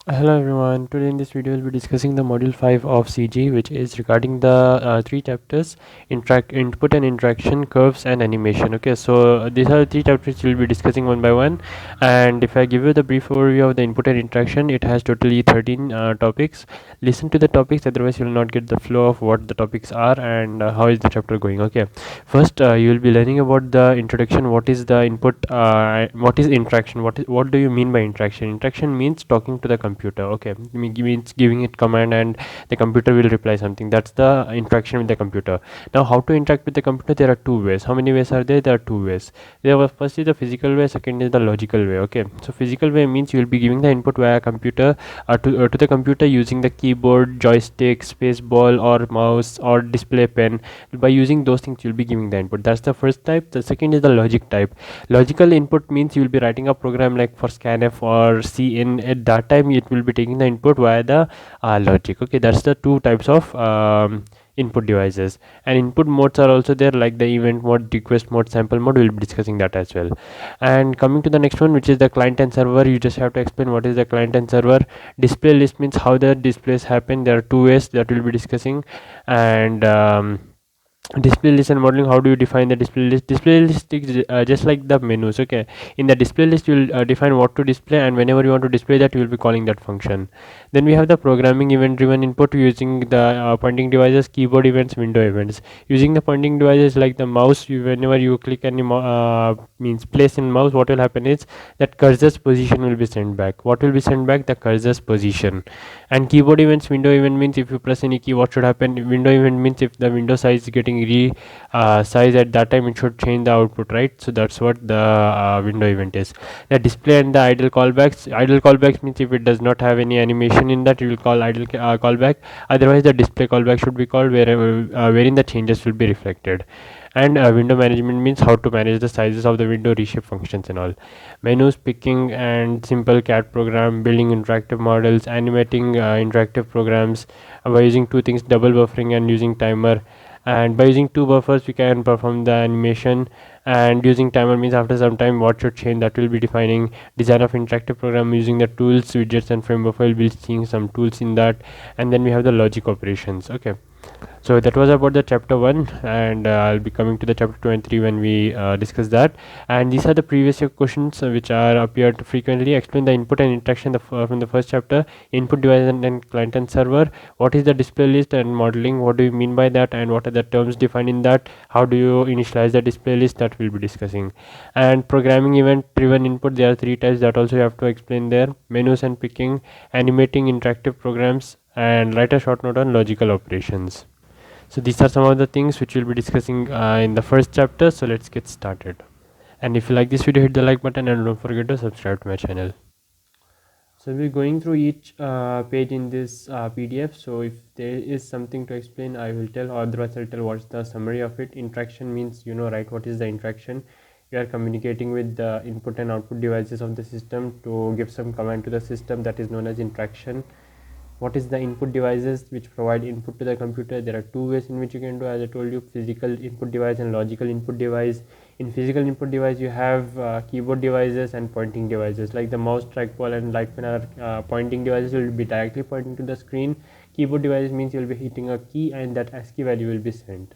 Hello everyone, today in this video we'll be discussing the module 5 of CG, which is regarding the three chapters: input and interaction, curves and animation. Okay, so these are the three chapters we'll be discussing one by one. And if I give you the brief overview of the input and interaction, it has totally 13 topics. Listen to the topics, otherwise you will not get the flow of what the topics are and how is the chapter going. Okay, first you will be learning about the introduction. What is the input, what is interaction, what do you mean by interaction? Interaction means talking to the computer. Okay, means giving it command and the computer will reply something. That's the interaction with the computer. Now, how to interact with the computer? There are two ways. How many ways are there? There are two ways. First is the physical way, second is the logical way. Okay, so physical way means you will be giving the input via computer, to the computer using the keyboard, joystick, space ball or mouse or display pen. By using those things you'll be giving the input. That's the first type. The second is the logic type. Logical input means you will be writing a program like for scanf or cin. At that time it will be taking the input via the logic. Okay, that's the two types of input devices. And input modes are also there, like the event mode, request mode, sample mode. We'll be discussing that as well. And coming to the next one, which is the client and server, you just have to explain what is the client and server. Display list means how the displays happen. There are two ways that we'll be discussing. And display list and modeling, how do you define the display list? Display list is just like the menus. Okay, in the display list you will define what to display, and whenever you want to display that you will be calling that function. Then we have the programming event driven input using the pointing devices, keyboard events, window events. Using the pointing devices like the mouse, whenever you click any means place in mouse, what will happen is that cursor's position will be sent back. What will be sent back? The cursor's position. And keyboard events, window event means if you press any key, what should happen? Window event means if the window size is getting size at that time, it should change the output, right? So that's what the window event is. The display and the idle callbacks. Idle callbacks means if it does not have any animation in that, you will call idle callback. Otherwise the display callback should be called wherever wherein the changes will be reflected. And window management means how to manage the sizes of the window, reshape functions and all. Menus, picking and simple cat program, building interactive models, animating interactive programs by using two things: double buffering and using timer. And by using two buffers we can perform the animation, and using timer means after some time what should change, that will be defining. Design of interactive program using the tools, widgets and frame buffer, we'll be seeing some tools in that. And then we have the logic operations. Okay, so that was about the chapter 1, and I'll be coming to the chapter 2 and 3 when we discuss that. And these are the previous year questions which are appeared frequently. Explain the input and interaction from the first chapter: input device and client and server. What is the display list and modeling? What do you mean by that, and what are the terms defined in that? How do you initialize the display list? That we'll be discussing. And programming event driven input, there are three types that also you have to explain there: menus and picking, animating interactive programs, and write a short note on logical operations. So these are some of the things which we'll be discussing in the first chapter. So let's get started. And if you like this video, hit the like button and don't forget to subscribe to my channel. So we're going through each page in this PDF. So if there is something to explain, I will tell, or otherwise I'll tell what's the summary of it. Interaction means, you know, right, what is the interaction? You are communicating with the input and output devices of the system to give some command to the system, that is known as interaction. What is the input devices which provide input to the computer? There are two ways in which you can do, as I told you: physical input device and logical input device. In physical input device you have keyboard devices and pointing devices, like the mouse, trackball and light pen are pointing devices, will be directly pointing to the screen. Keyboard device means you will be hitting a key and that ASCII value will be sent.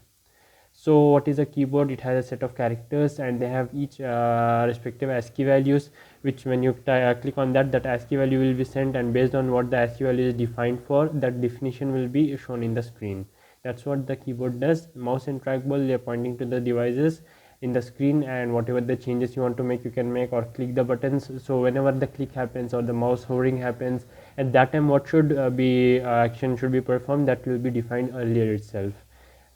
So what is a keyboard? It has a set of characters and they have each respective ASCII values, which when you click on that ASCII value will be sent, and based on what the ASCII value is defined for, that definition will be shown in the screen. That's what the keyboard does. Mouse and trackball, they are pointing to the devices in the screen, and whatever the changes you want to make, you can make or click the buttons. So whenever the click happens or the mouse hovering happens, at that time what should be action should be performed, that will be defined earlier itself.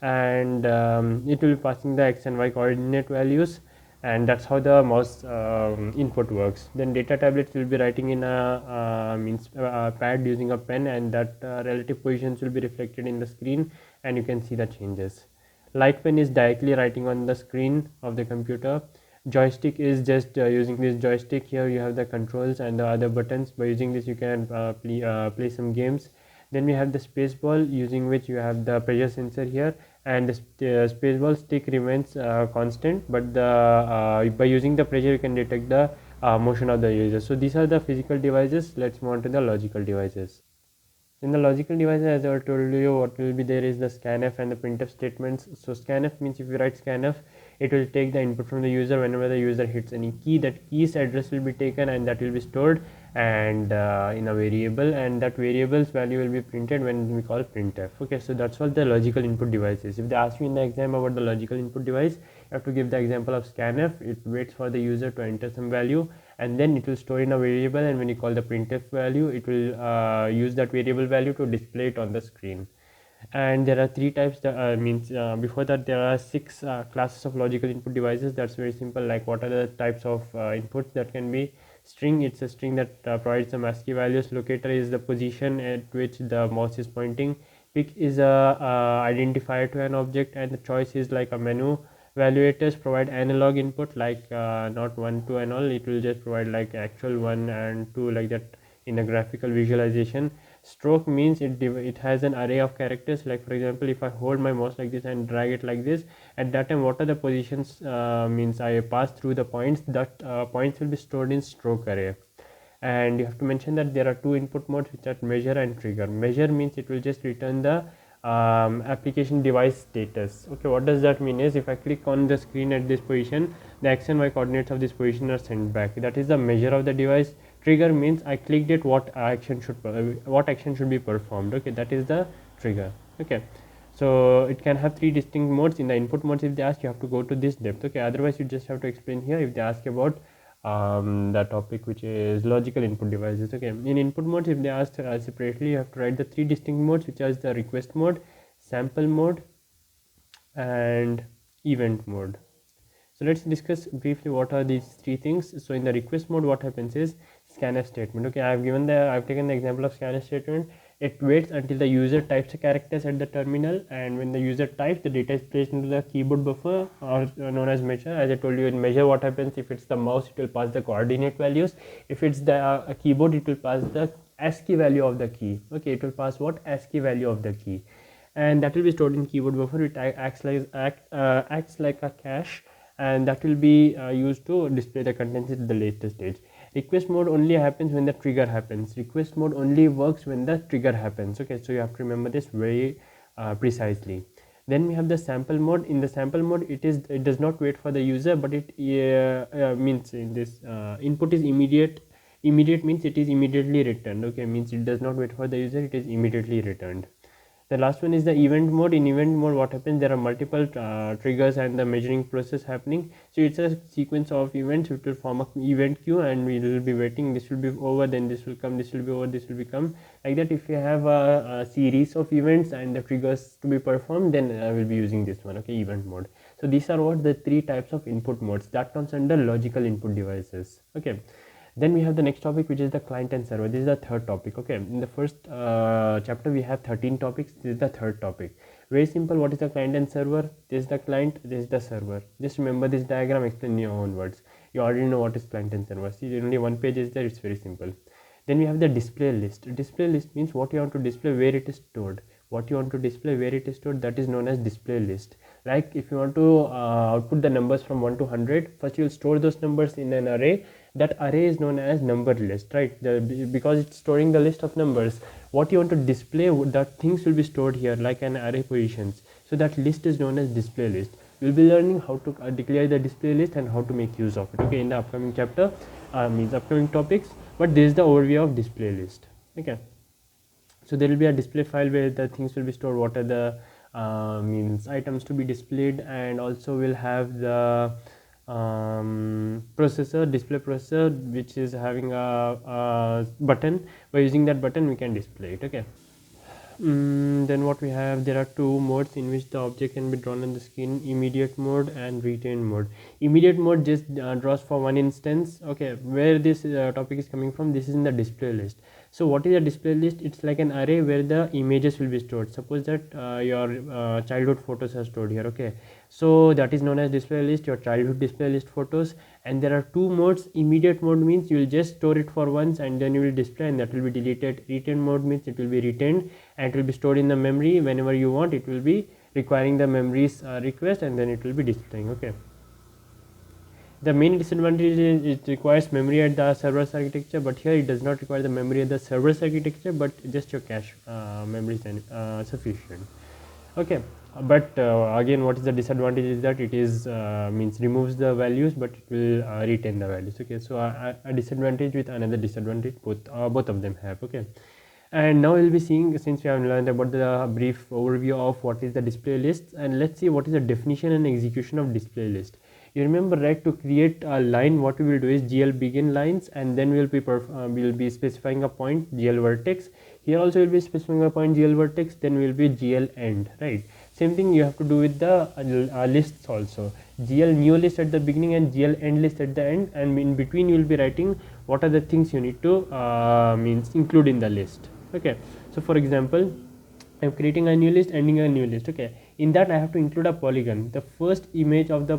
And it will be passing the x and y coordinate values, and that's how the mouse input works. Then data tablets will be writing in a pad using a pen, and that relative positions will be reflected in the screen and you can see the changes. Light pen is directly writing on the screen of the computer. Joystick is just using this joystick. Here you have the controls and the other buttons. By using this you can play some games. Then we have the space ball, using which you have the pressure sensor here, and the space ball stick remains constant, but the by using the pressure you can detect the motion of the user. So these are the physical devices. Let's move on to the logical devices. In the logical devices, as I told you, what will be there is the scanf and the printf statements. So scanf means if you write scanf, it will take the input from the user. Whenever the user hits any key, that key's address will be taken and that will be stored and in a variable, and that variable's value will be printed when we call printf. Okay, so that's what the logical input device is. If they ask you in the exam about the logical input device, you have to give the example of scanf. It waits for the user to enter some value and then it will store in a variable, and when you call the printf value, it will use that variable value to display it on the screen. And there are three types, before that there are six classes of logical input devices. That's very simple. Like, what are the types of inputs that can be? String, it's a string that provides some ASCII values. Locator is the position at which the mouse is pointing. Pick is a identifier to an object, and the choice is like a menu. Evaluators provide analog input, like not 1, 2 and all. It will just provide like actual 1 and 2, like that in a graphical visualization. Stroke means it has an array of characters. Like, for example, if I hold my mouse like this and drag it like this, at that time what are the positions, means I pass through the points, that points will be stored in stroke array. And you have to mention that there are two input modes, which are measure and trigger. Measure means it will just return the application device status. Okay, what does that mean is, if I click on the screen at this position, the x and y coordinates of this position are sent back. That is the measure of the device. Trigger means I clicked it, what action should be performed. Okay, that is the trigger. Okay, so it can have three distinct modes. In the input modes, if they ask, you have to go to this depth. Okay, otherwise you just have to explain here if they ask about the topic which is logical input devices. Okay, in input modes, if they ask separately, you have to write the three distinct modes, which are the request mode, sample mode and event mode. So let's discuss briefly what are these three things. So in the request mode, what happens is scanf statement. Okay, I've taken the example of scanf statement. It waits until the user types the characters at the terminal, and when the user types, the data is placed into the keyboard buffer, or known as measure. As I told you, in measure, what happens, if it's the mouse, it will pass the coordinate values. If it's the keyboard, it will pass the ASCII value of the key. Okay, it will pass what? ASCII value of the key, and that will be stored in keyboard buffer. It acts like a cache, and that will be used to display the contents at the later stage. Request mode only happens when the trigger happens. Request mode only works when the trigger happens. Okay, so you have to remember this very precisely. Then we have the sample mode. In the sample mode, it does not wait for the user, but it means in this input is immediate. Immediate means it is immediately returned. Okay, means it does not wait for the user, it is immediately returned. The last one is the event mode. In event mode, what happens, there are multiple triggers and the measuring process happening. So it's a sequence of events which will form a event queue, and we will be waiting. This will be over, then this will come, this will be over, this will become like that. If you have a series of events and the triggers to be performed, then I will be using this one. Okay, event mode. So these are what the three types of input modes that comes under logical input devices. Okay. Then we have the next topic, which is the client and server. This is the third topic. Okay, in the first chapter we have 13 topics. This is the third topic. Very simple. What is the client and server? This is the client, this is the server. Just remember this diagram, explain in your own words. You already know what is client and server. See, only one page is there. It's very simple. Then we have the display list. Display list means what you want to display, where it is stored. What you want to display, where it is stored, that is known as display list. Like, if you want to output the numbers from 1 to 100, first you will store those numbers in an array. That array is known as number list, right? Because it's storing the list of numbers. What you want to display, that things will be stored here like an array positions. So that list is known as display list. We'll be learning how to declare the display list and how to make use of it. Okay, in the upcoming chapter, means upcoming topics. But this is the overview of display list. Okay. So there will be a display file where the things will be stored. What are the means items to be displayed, and also we'll have the processor, display processor, which is having a button. By using that button, we can display it. Okay. Then what we have, there are two modes in which the object can be drawn on the screen: immediate mode and retained mode. Immediate mode just draws for one instance. Okay, where this topic is coming from, this is in the display list. So what is a display list? It's like an array where the images will be stored. Suppose that your childhood photos are stored here. Okay, so that is known as display list, your childhood display list photos. And there are two modes. Immediate mode means you will just store it for once and then you will display, and that will be deleted. Retained mode means it will be retained and it will be stored in the memory. Whenever you want, it will be requiring the memory's request, and then it will be displaying. Okay. The main disadvantage is it requires memory at the server's architecture, but here it does not require the memory at the server's architecture, but just your cache memory is sufficient. Okay, but again, what is the disadvantage is that it is means removes the values, but it will retain the values. Okay, so a disadvantage with another disadvantage, both of them have. Okay, and now we'll be seeing, since we have learned about the brief overview of what is the display list, and let's see what is the definition and execution of display list. You remember, right? To create a line, what we will do is GL begin lines, and then we'll be specifying a point GL vertex. Here also we'll be specifying a point GL vertex, then we'll be GL end, right? Same thing you have to do with the lists also. GL new list at the beginning and GL end list at the end, and in between you will be writing what are the things you need to means include in the list. Okay, so for example, I'm creating a new list, ending a new list. Okay, in that I have to include a polygon. The first image of the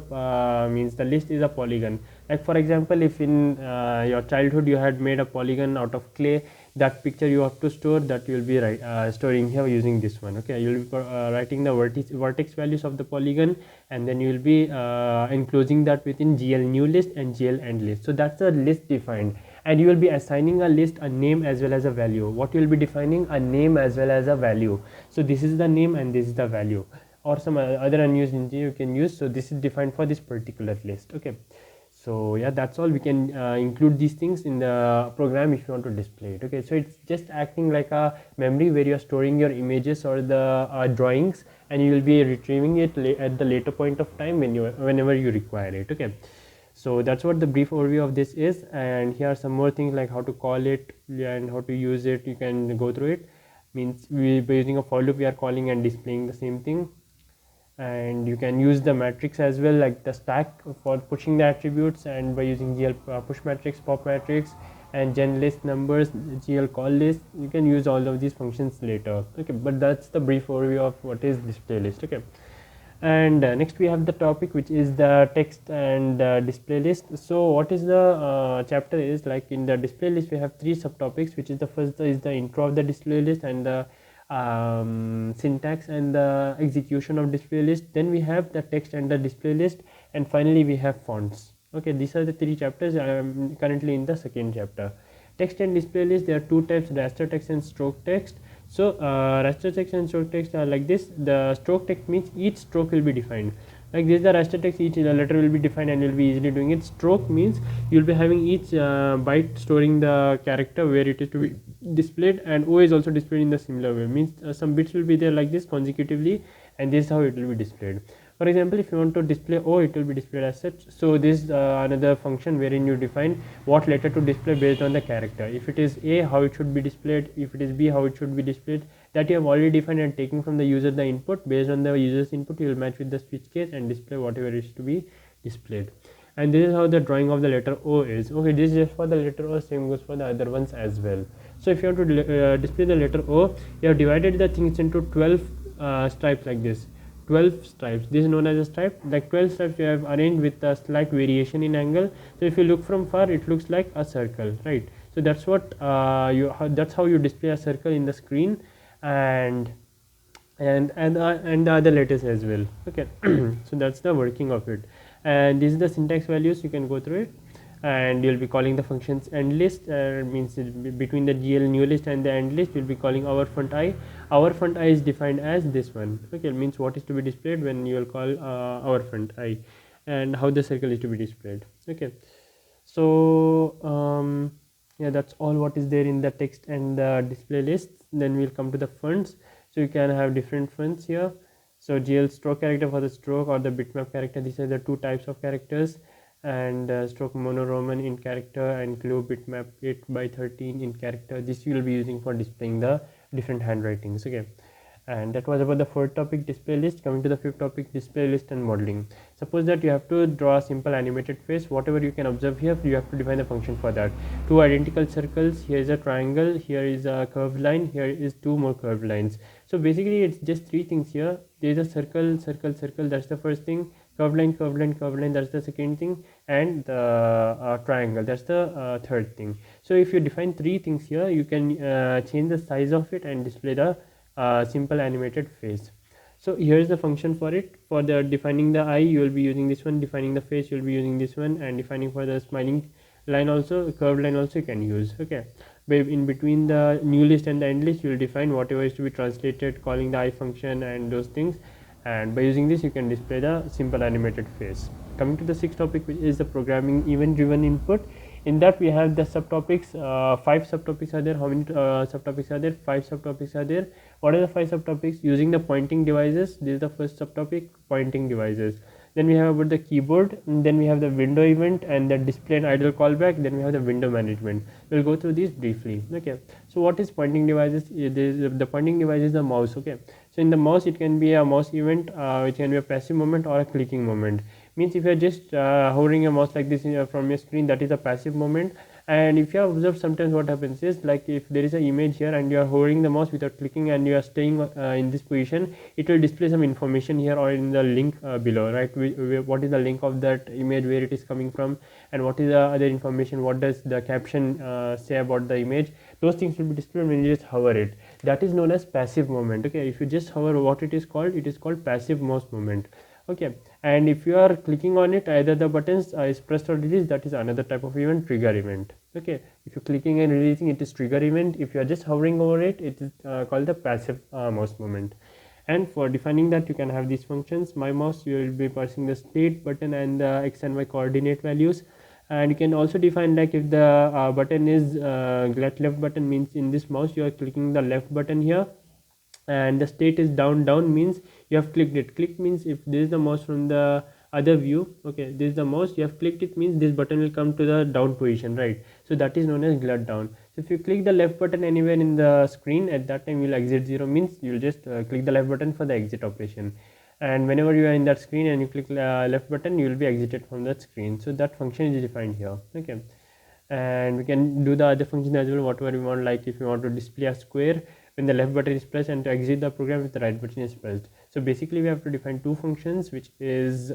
means the list is a polygon. Like for example, if in your childhood you had made a polygon out of clay, that picture you have to store, that you will be storing here using this one. Okay, you will be writing the vertex values of the polygon, and then you will be enclosing that within GL new list and GL end list. So that's a list defined, and you will be assigning a list a name as well as a value. What you will be defining? A name as well as a value. So this is the name and this is the value, or some other unused integer you can use. So this is defined for this particular list. Okay, so yeah, that's all. We can include these things in the program if you want to display it. Okay, so it's just acting like a memory where you're storing your images or the drawings, and you will be retrieving it at the later point of time whenever you require it. Okay, so that's what the brief overview of this is, and here are some more things like how to call it and how to use it. You can go through it. Means we by using a for loop we are calling and displaying the same thing, and you can use the matrix as well, like the stack for pushing the attributes, and by using GL push matrix, pop matrix, and gen list numbers, GL call list. You can use all of these functions later. Okay, but that's the brief overview of what is display list. Okay, and next we have the topic which is the text and display list. So what is the chapter is like in the display list we have three subtopics, which is the first is the intro of the display list, and the syntax and the execution of display list. Then we have the text and the display list, and finally we have fonts. Okay, these are the three chapters. I am currently in the second chapter. Text and display list, there are two types: raster text and stroke text. So raster text and stroke text are like this. The stroke text means each stroke will be defined. Like this, the raster text, each letter will be defined and you'll be easily doing it. Stroke means you'll be having each byte storing the character where it is to be displayed, and O is also displayed in the similar way. Means some bits will be there like this consecutively, and this is how it will be displayed. For example, if you want to display O, it will be displayed as such. So this is another function wherein you define what letter to display based on the character. If it is A, how it should be displayed. If it is B, how it should be displayed. That you have already defined, and taking from the user the input. Based on the user's input, you will match with the switch case and display whatever is to be displayed. And this is how the drawing of the letter O is. Okay, this is just for the letter O, same goes for the other ones as well. So if you have to display the letter O, you have divided the things into 12 stripes like this. 12 stripes. This is known as a stripe. Like 12 stripes you have arranged with a slight variation in angle. So if you look from far, it looks like a circle, right? So that's what that's how you display a circle in the screen, and the other letters as well. Okay, so that's the working of it, and this is the syntax values. You can go through it, and you'll be calling the functions end list, means between the GL new list and the end list you'll be calling our font I. Our font I is defined as this one. Okay, it means what is to be displayed when you will call our font I, and how the circle is to be displayed. Okay, so yeah, that's all what is there in the text and the display list. Then we'll come to the fonts. So you can have different fonts here. So GL stroke character for the stroke, or the bitmap character. These are the two types of characters, and stroke mono Roman in character, and globe bitmap 8/13 in character. This you will be using for displaying the different handwritings. Okay, and that was about the fourth topic, display list. Coming to the fifth topic, display list and modeling. Suppose that you have to draw a simple animated face. Whatever you can observe here, you have to define the function for that. Two identical circles, here is a triangle, here is a curved line, here is two more curved lines. So basically it's just three things here. There is a circle, circle, circle, that's the first thing. Curved line, curved line, curved line, that's the second thing, and the triangle, that's the third thing. So if you define three things here, you can change the size of it and display the simple animated face. So here is the function for it. For the defining the eye, you will be using this one. Defining the face, you will be using this one. And defining for the smiling line also, curved line also you can use. Okay, but in between the new list and the end list, you will define whatever is to be translated, calling the eye function and those things. And by using this, you can display the simple animated face. Coming to the sixth topic, which is the programming event driven input. In that we have the subtopics. 5 subtopics are there. How many subtopics are there? 5 subtopics are there. What are the 5 subtopics? Using the pointing devices. This is the first subtopic, pointing devices. Then we have about the keyboard, and then we have the window event and the display and idle callback. Then we have the window management. We'll go through these briefly. Okay, so what is pointing devices? The pointing device is the mouse. Okay, so in the mouse it can be a mouse event, which can be a passive movement or a clicking movement. Means if you are just hovering a mouse like this from your screen, that is a passive movement. And if you have observed, sometimes what happens is, like if there is an image here and you are hovering the mouse without clicking and you are staying in this position, it will display some information here or in the link below, right? What is the link of that image, where it is coming from, and what is the other information, what does the caption say about the image. Those things will be displayed when you just hover it. That is known as passive movement. Okay, if you just hover, what it is called passive mouse movement. Okay, and if you are clicking on it, either the buttons is pressed or released, that is another type of event, trigger event. Okay, if you're clicking and releasing, it is trigger event. If you are just hovering over it, it is called the passive mouse movement. And for defining that, you can have these functions. My mouse, you will be passing the state button and the x and y coordinate values. And you can also define, like if the button is left button, means in this mouse you are clicking the left button here, and the state is down means you have clicked it. Click means if this is the mouse from the other view. Okay, this is the mouse, you have clicked it, means this button will come to the down position, right? So that is known as glut down. So if you click the left button anywhere in the screen, at that time you will exit 0, means you will just click the left button for the exit operation. And whenever you are in that screen and you click left button, you will be exited from that screen. So that function is defined here. Okay, and we can do the other function as well, whatever we want. Like if you want to display a square, when the left button is pressed, and to exit the program, if the right button is pressed. So basically we have to define two functions, which is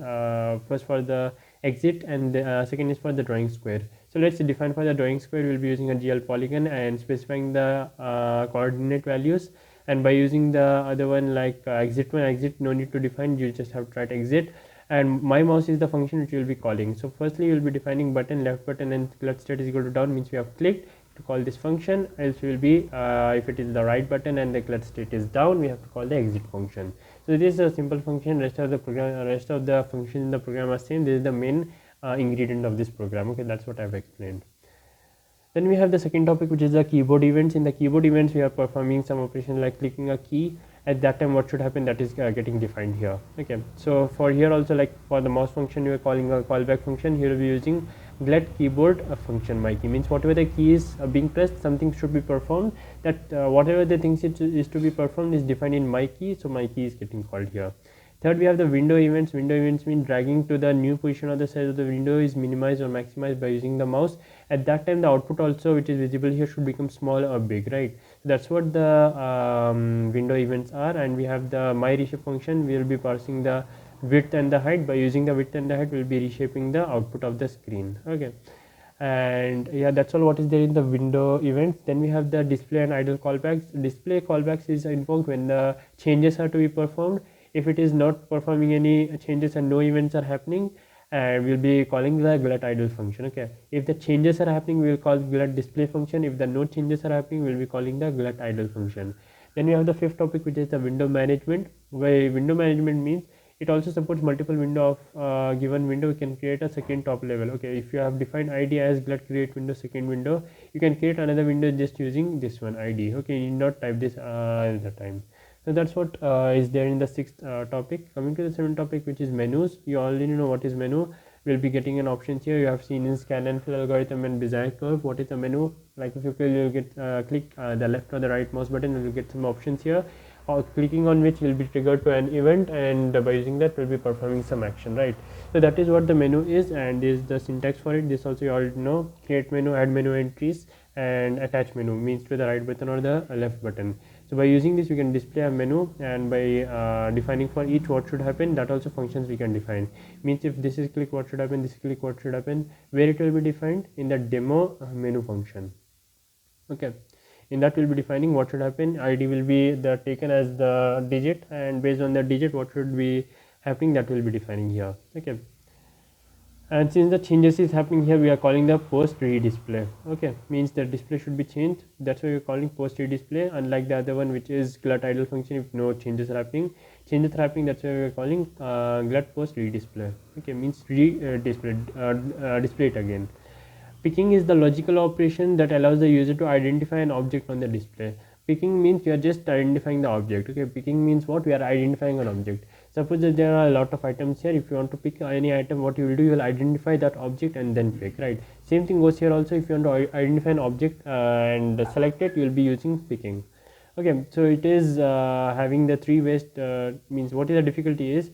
first for the exit and the second is for the drawing square. So let's define for the drawing square. We'll be using a GL polygon and specifying the coordinate values. And by using the other one, like exit, no need to define, you just have to write exit. And my mouse is the function which you will be calling. So firstly you will be defining button, left button, and glut state is equal to down, means we have clicked to call this function. Else we will be if it is the right button and the glut state is down, we have to call the exit function. So this is a simple function. Rest of the functions in the program are same. This is the main ingredient of this program. Okay, that's what I've explained. Then we have the second topic, which is the keyboard events. In the keyboard events, we are performing some operation like clicking a key. At that time, what should happen, that is getting defined here. Okay, so for here also, like for the mouse function, you are calling a callback function. Here we will be using glut keyboard function. My key means whatever the key is being pressed, something should be performed. That whatever the things it is to be performed is defined in my key. So my key is getting called here. Third, we have the window events. Window events mean dragging to the new position of the size of the window is minimized or maximized by using the mouse. At that time, the output also, which is visible here, should become small or big, right? So that's what the window events are. And we have the my reshape function. We will be parsing the width and the height. By using the width and the height, we will be reshaping the output of the screen. Okay, and yeah, that's all what is there in the window event. Then we have the display and idle callbacks. Display callbacks is invoked when the changes are to be performed. If it is not performing any changes and no events are happening, and we'll be calling the glut idle function. Okay, if the changes are happening, we will call glut display function. If the no changes are happening, we'll be calling the glut idle function. Then we have the fifth topic, which is the window management. Where window management means it also supports multiple window of given window. We can create a second top level. Okay, if you have defined id as glut create window second window, you can create another window just using this one id. Okay, you need not type this at the time. So that's what is there in the sixth topic. Coming to the seventh topic, which is menus. You already know what is menu. We'll be getting an options here. You have seen in scan and fill algorithm and Bezier curve. What is a menu? Like if you will get click the left or the right mouse button, you will get some options here, or clicking on which will be triggered to an event, and by using that we'll be performing some action, right? So that is what the menu is, and is the syntax for it. This also you already know: create menu, add menu entries, and attach menu means to the right button or the left button. So by using this, we can display a menu, and by defining for each what should happen, that also functions we can define. Means if this is click, what should happen, this click, what should happen, where it will be defined in the demo menu function. Okay, In that we'll be defining what should happen. ID will be taken as the digit, and based on the digit what should be happening, that will be defining here. Okay, and since the changes is happening here, we are calling the post redisplay. Okay, means the display should be changed, that's why we're calling post redisplay, unlike the other one which is glut idle function. If no changes are happening, that's why we're calling glut post redisplay. Okay, means display it again. Picking is the logical operation that allows the user to identify an object on the display. Picking means we are just identifying the object. Okay, picking means what? We are identifying an object. Suppose that there are a lot of items here. If you want to pick any item, what you will do, you will identify that object and then pick, right? Same thing goes here also. If you want to identify an object and select it, you will be using picking. Okay, so it is having the three ways. Means what is the difficulty is,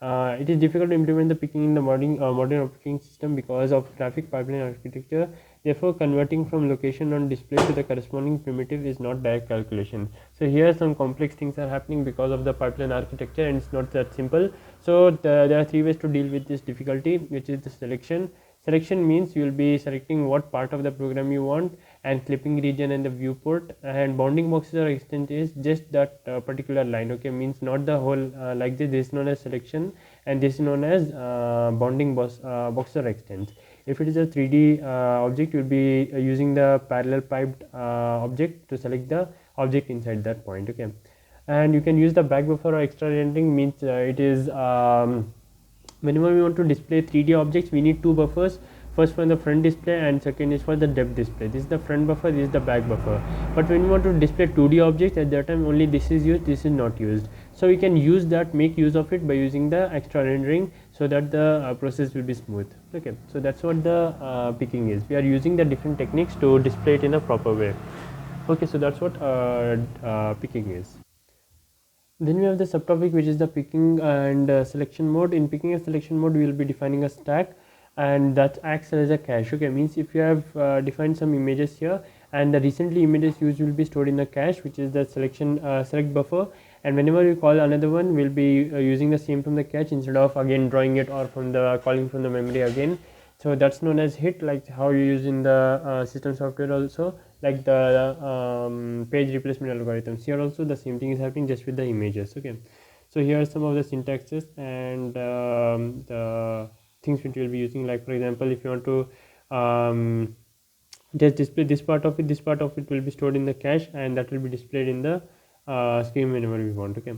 it is difficult to implement the picking in the modern operating system because of graphic pipeline architecture. Therefore, converting from location on display to the corresponding primitive is not direct calculation. So here some complex things are happening because of the pipeline architecture, and it's not that simple. So there are three ways to deal with this difficulty, which is the selection. Selection means you will be selecting what part of the program you want, and clipping region and the viewport, and bounding boxes or extent is just that particular line. Okay, means not the whole like this. This is known as selection, and this is known as bounding boxes or extents. If it is a 3D object, you will be using the parallel piped object to select the object inside that point. Okay, and you can use the back buffer or extra rendering. Means it is whenever we want to display 3D objects, we need two buffers. First for the front display, and second is for the depth display. This is the front buffer, this is the back buffer. But when we want to display 2D objects, at that time only this is used, this is not used. So we can use that, make use of it by using the extra rendering, so that the process will be smooth. Okay, so that's what the picking is. We are using the different techniques to display it in a proper way. Okay, so that's what picking is. Then we have the subtopic, which is the picking and selection mode. In picking and selection mode, we will be defining a stack, and that acts as a cache. Okay, means if you have defined some images here, and the recently images used will be stored in the cache, which is the selection select buffer, and whenever you call another one, we'll be using the same from the cache instead of again drawing it or from the calling from the memory again. So that's known as hit, like how you use in the system software also, like the page replacement algorithms. Here also the same thing is happening, just with the images. Okay, so here are some of the syntaxes and the things which we will be using. Like for example, if you want to just display this part of it will be stored in the cache, and that will be displayed in the screen whenever we want. Okay,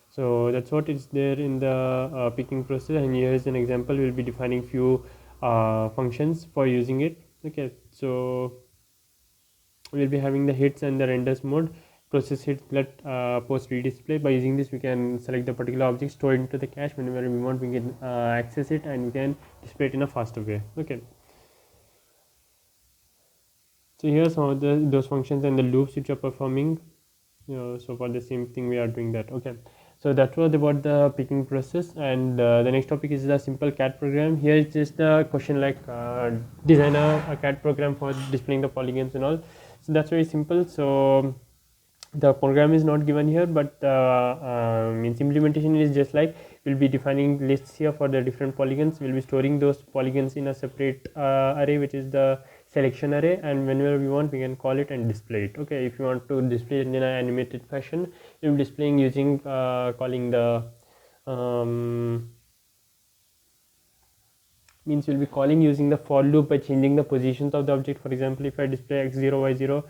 so that's what is there in the picking process, and here is an example. We'll be defining few functions for using it. Okay, so we'll be having the hits and the renders mode. Process hits, let post redisplay. By using this, we can select the particular object, store it into the cache. Whenever we want, we can access it, and we can display it in a faster way. Okay, so here are some of those functions and the loops which are performing. So for the same thing we are doing that. Okay, so that was about the picking process, and the next topic is the simple CAD program. Here is just the question like design a CAD program for displaying the polygons and all. So that's very simple. So the program is not given here, but means implementation is just like we'll be defining lists here for the different polygons. We'll be storing those polygons in a separate array, which is the selection array, and whenever we want, we can call it and display it. Okay, if you want to display it in an animated fashion, you'll be displaying using calling the means you'll be calling using the for loop by changing the positions of the object. For example, if I display x0 y0,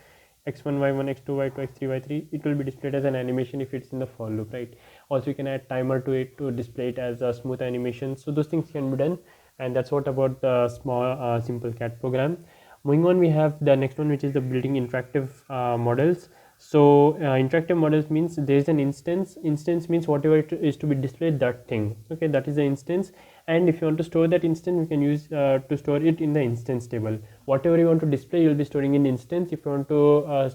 x1 y1, x2 y2, x3 y3, it will be displayed as an animation if it's in the for loop, right? Also, you can add timer to it to display it as a smooth animation. So those things can be done, and that's what about the small simple CAD program. Moving on, we have the next one, which is the building interactive models. So interactive models means there is an instance. Instance means whatever it is to be displayed, that thing. Okay, that is the instance. And if you want to store that instance, we can use to store it in the instance table. Whatever you want to display, you will be storing in instance. If you want to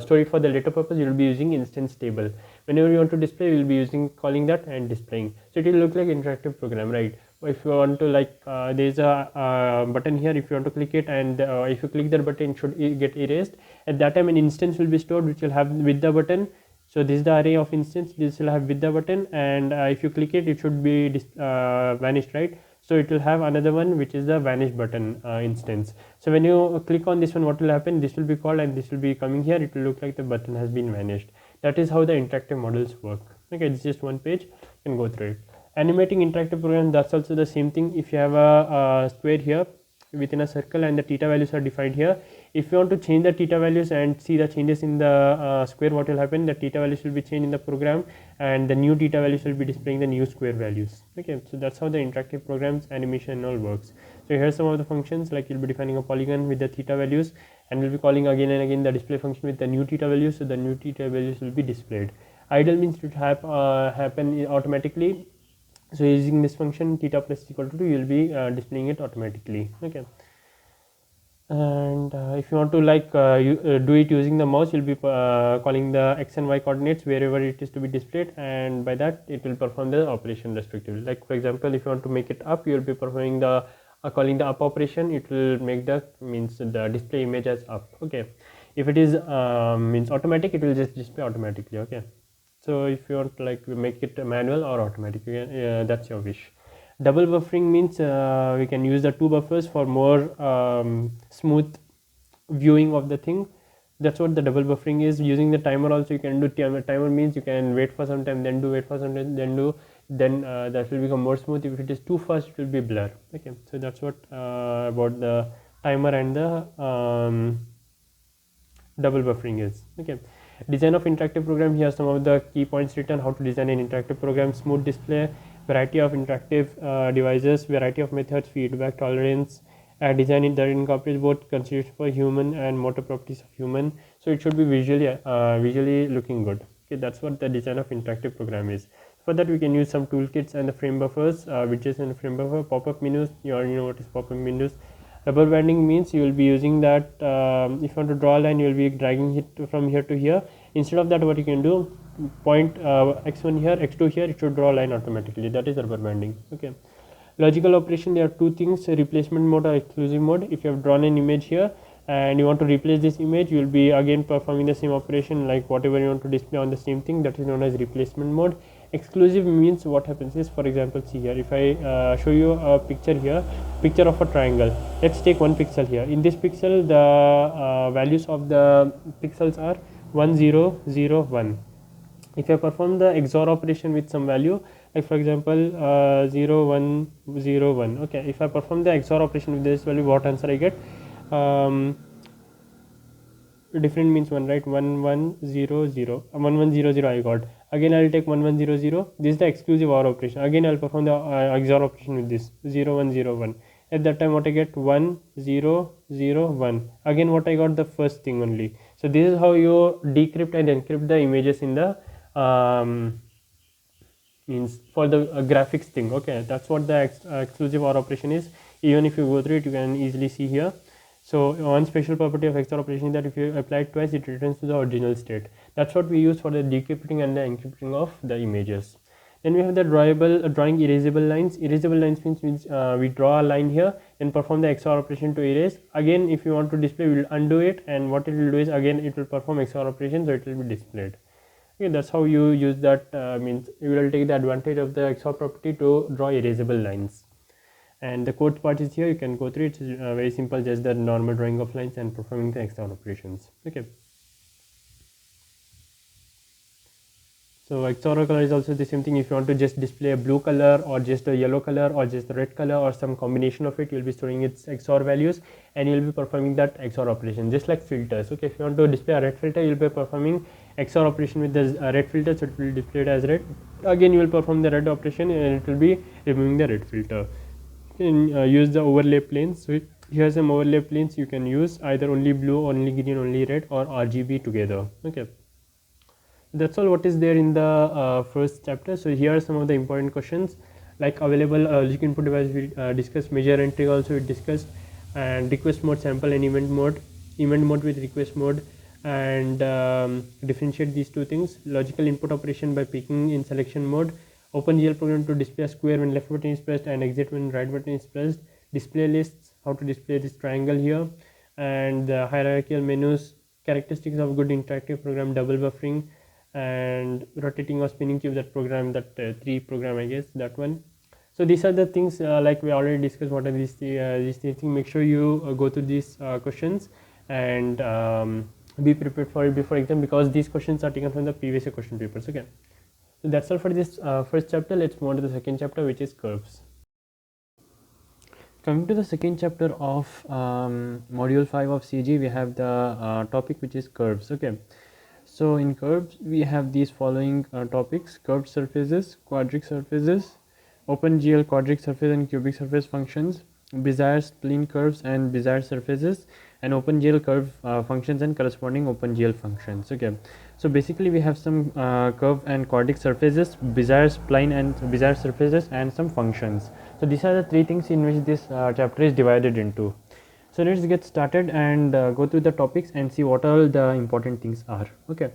store it for the later purpose, you will be using instance table. Whenever you want to display, you will be using calling that and displaying. So it will look like interactive program, right? If you want to like there is a button here. If you want to click it, and if you click that button, it should get erased. At that time, an instance will be stored which will have with the button. So this is the array of instance. This will have with the button, and if you click it, it should be vanished, right? So it will have another one which is the vanish button instance. So when you click on this one, what will happen, this will be called and this will be coming here, it will look like the button has been vanished. That is how the interactive models work. Okay, it's just one page, you can go through it. Animating interactive program, that's also the same thing. If you have a square here within a circle and the theta values are defined here, if you want to change the theta values and see the changes in the square, what will happen, the theta values will be changed in the program and the new theta values will be displaying the new square values. Okay, so that's how the interactive programs, animation and all works. So here's some of the functions, like you'll be defining a polygon with the theta values and we'll be calling again and again the display function with the new theta values, so the new theta values will be displayed. Idle means it will happen automatically. So using this function theta plus is equal to 2, you will be displaying it automatically. Okay, and if you want to do it using the mouse, you'll be calling the x and y coordinates wherever it is to be displayed, and by that it will perform the operation respectively. Like for example, if you want to make it up, you will be performing the calling the up operation, it will make the the display image as up. Okay, if it is means automatic, it will just display automatically. Okay, so if you want to make it manual or automatic, that's your wish. Double buffering means we can use the two buffers for more smooth viewing of the thing. That's what the double buffering is. Using the timer also you can do timer means you can wait for some time, then do, wait for some time, then do, then that will become more smooth. If it is too fast, it will be blur. Okay, so that's what about the timer and the double buffering is. Okay, design of interactive program. Here are some of the key points written: how to design an interactive program, smooth display, variety of interactive devices, variety of methods, feedback tolerance, design that incorporates both consideration for human and motor properties of human. So it should be visually looking good. Okay, that's what the design of interactive program is. For that we can use some toolkits and the frame buffers, widgets and frame buffer, pop-up menus. You already know what is pop-up menus. Rubber banding means you will be using that if you want to draw a line, you will be dragging it from here to here. Instead of that, what you can do, point x1 here, x2 here, it should draw a line automatically. That is rubber banding. Okay, logical operation, there are two things: replacement mode or exclusive mode. If you have drawn an image here and you want to replace this image, you will be again performing the same operation, like whatever you want to display on the same thing, that is known as replacement mode. Exclusive means what happens is, for example, see here, if I show you a picture here, picture of a triangle. Let's take one pixel here. In this pixel, the values of the pixels are 1 0 0 1. If I perform the XOR operation with some value, like for example 0 1 0 1, okay, if I perform the XOR operation with this value, what answer I get? Different means 1, right? 1 1 0 0, 1 1 0 0 I got. Again I will take 1 1 0 0. This is the exclusive OR operation. Again I will perform the XOR operation with this 0 1 0 1. At that time what I get? 1 0 0 1. Again what I got? The first thing only. So this is how you decrypt and encrypt the images in the means for the graphics thing. Okay, that's what the exclusive OR operation is. Even if you go through it, you can easily see here. So one special property of XOR operation is that if you apply it twice, it returns to the original state. That's what we use for the decrypting and the encrypting of the images. Then we have the drawing erasable lines. Erasable lines means we draw a line here and perform the XOR operation to erase. Again, if you want to display, we will undo it, and what it will do is again it will perform XOR operation, so it will be displayed. Okay, that's how you use that. Means you will take the advantage of the XOR property to draw erasable lines. And the code part is here, you can go through it. It's very simple, just the normal drawing of lines and performing the XOR operations. Okay, so XOR color is also the same thing. If you want to just display a blue color or just a yellow color or just a red color or some combination of it, you'll be storing its XOR values and you'll be performing that XOR operation, just like filters. Okay, if you want to display a red filter, you'll be performing XOR operation with the red filter, so it will display it as red. Again you will perform the red operation and it will be removing the red filter. You can use the overlay planes. So here are some overlay planes. You can use either only blue, only green, only red, or RGB together. Okay, that's all what is there in the first chapter. So here are some of the important questions, like available logic input device we discussed, measure entry also we discussed, and request mode, sample and event mode with request mode, and differentiate these two things. Logical input operation by picking in selection mode. OpenGL program to display a square when left button is pressed and exit when right button is pressed. Display lists, how to display this triangle here, and the hierarchical menus. Characteristics of good interactive program, double buffering and rotating or spinning cube, that program, that 3 program I guess, that one. So these are the things like we already discussed. What are these things? Make sure you go through these questions and be prepared for it before exam, because these questions are taken from the previous year question papers. Okay, so that's all for this first chapter. Let's move on to the second chapter, which is curves. Coming to the second chapter of module 5 of CG, we have the topic which is curves. Okay, so in curves we have these following topics: curved surfaces, quadric surfaces, OpenGL quadric surface and cubic surface functions, Bezier spline curves and Bezier surfaces, and OpenGL curve functions and corresponding OpenGL functions. Okay, so basically we have some curve and quadric surfaces, Bezier spline and Bezier surfaces, and some functions. So these are the three things in which this chapter is divided into. So let's get started and go through the topics and see what all the important things are. Okay,